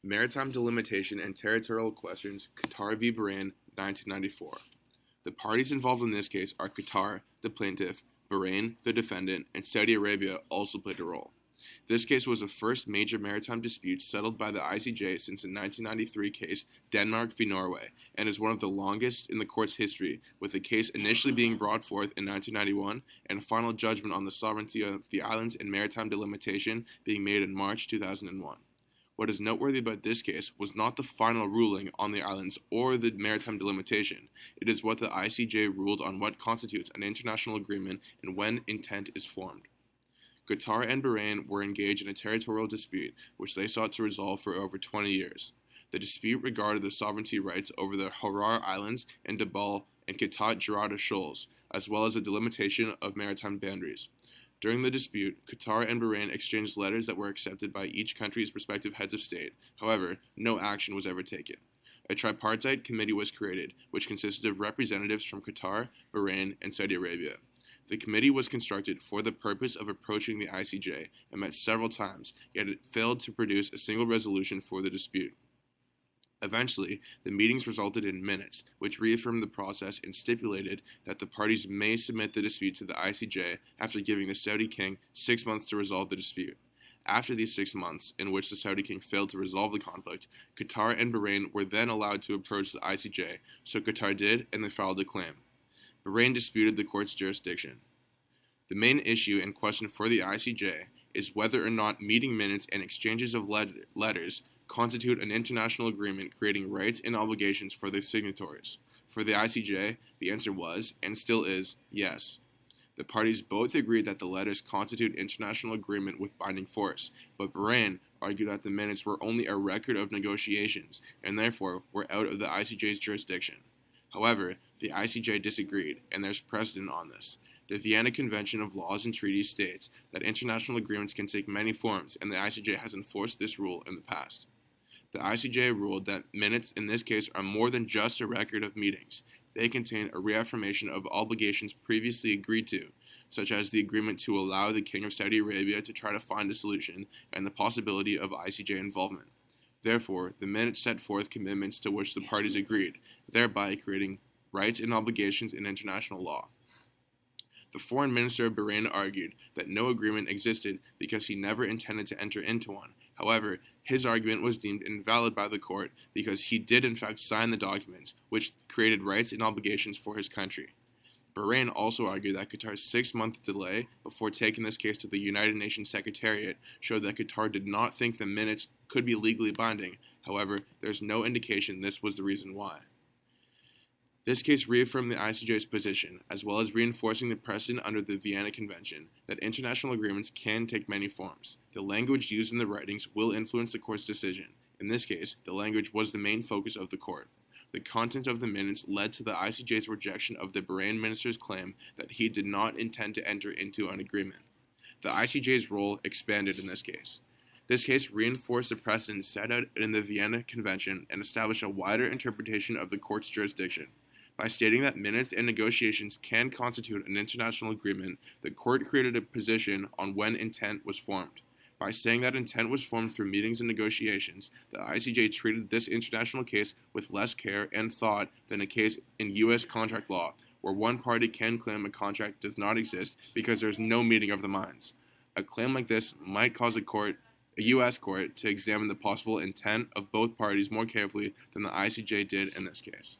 Maritime Delimitation and Territorial Questions, Qatar v. Bahrain, 1994. The parties involved in this case are Qatar, the plaintiff, Bahrain, the defendant, and Saudi Arabia also played a role. This case was the first major maritime dispute settled by the ICJ since the 1993 case Denmark v. Norway, and is one of the longest in the court's history, with the case initially being brought forth in 1991 and a final judgment on the sovereignty of the islands and maritime delimitation being made in March 2001. What is noteworthy about this case was not the final ruling on the islands or the maritime delimitation. It is what the ICJ ruled on what constitutes an international agreement and when intent is formed. Qatar and Bahrain were engaged in a territorial dispute, which they sought to resolve for over 20 years. The dispute regarded the sovereignty rights over the Harar Islands and Dabal and Kitat Jarada Shoals, as well as the delimitation of maritime boundaries. During the dispute, Qatar and Bahrain exchanged letters that were accepted by each country's respective heads of state. However, no action was ever taken. A tripartite committee was created, which consisted of representatives from Qatar, Bahrain, and Saudi Arabia. The committee was constructed for the purpose of approaching the ICJ and met several times, yet it failed to produce a single resolution for the dispute. Eventually, the meetings resulted in minutes, which reaffirmed the process and stipulated that the parties may submit the dispute to the ICJ after giving the Saudi king 6 months to resolve the dispute. After these 6 months, in which the Saudi king failed to resolve the conflict, Qatar and Bahrain were then allowed to approach the ICJ, so Qatar did, and they filed a claim. Bahrain disputed the court's jurisdiction. The main issue and question for the ICJ is whether or not meeting minutes and exchanges of letters constitute an international agreement creating rights and obligations for the signatories. For the ICJ, the answer was, and still is, yes. The parties both agreed that the letters constitute international agreement with binding force, but Bahrain argued that the minutes were only a record of negotiations, and therefore were out of the ICJ's jurisdiction. However, the ICJ disagreed, and there's precedent on this. The Vienna Convention of Laws and Treaties states that international agreements can take many forms, and the ICJ has enforced this rule in the past. The ICJ ruled that minutes in this case are more than just a record of meetings. They contain a reaffirmation of obligations previously agreed to, such as the agreement to allow the King of Saudi Arabia to try to find a solution and the possibility of ICJ involvement. Therefore, the minutes set forth commitments to which the parties agreed, thereby creating rights and obligations in international law. The foreign minister of Bahrain argued that no agreement existed because he never intended to enter into one. However, his argument was deemed invalid by the court because he did in fact sign the documents, which created rights and obligations for his country. Bahrain also argued that Qatar's 6-month delay before taking this case to the United Nations Secretariat showed that Qatar did not think the minutes could be legally binding. However, there's no indication this was the reason why. This case reaffirmed the ICJ's position, as well as reinforcing the precedent under the Vienna Convention, that international agreements can take many forms. The language used in the writings will influence the court's decision. In this case, the language was the main focus of the court. The content of the minutes led to the ICJ's rejection of the Bahrain minister's claim that he did not intend to enter into an agreement. The ICJ's role expanded in this case. This case reinforced the precedent set out in the Vienna Convention and established a wider interpretation of the court's jurisdiction. By stating that minutes and negotiations can constitute an international agreement, the court created a position on when intent was formed. By saying that intent was formed through meetings and negotiations, the ICJ treated this international case with less care and thought than a case in U.S. contract law, where one party can claim a contract does not exist because there is no meeting of the minds. A claim like this might cause a U.S. court to examine the possible intent of both parties more carefully than the ICJ did in this case.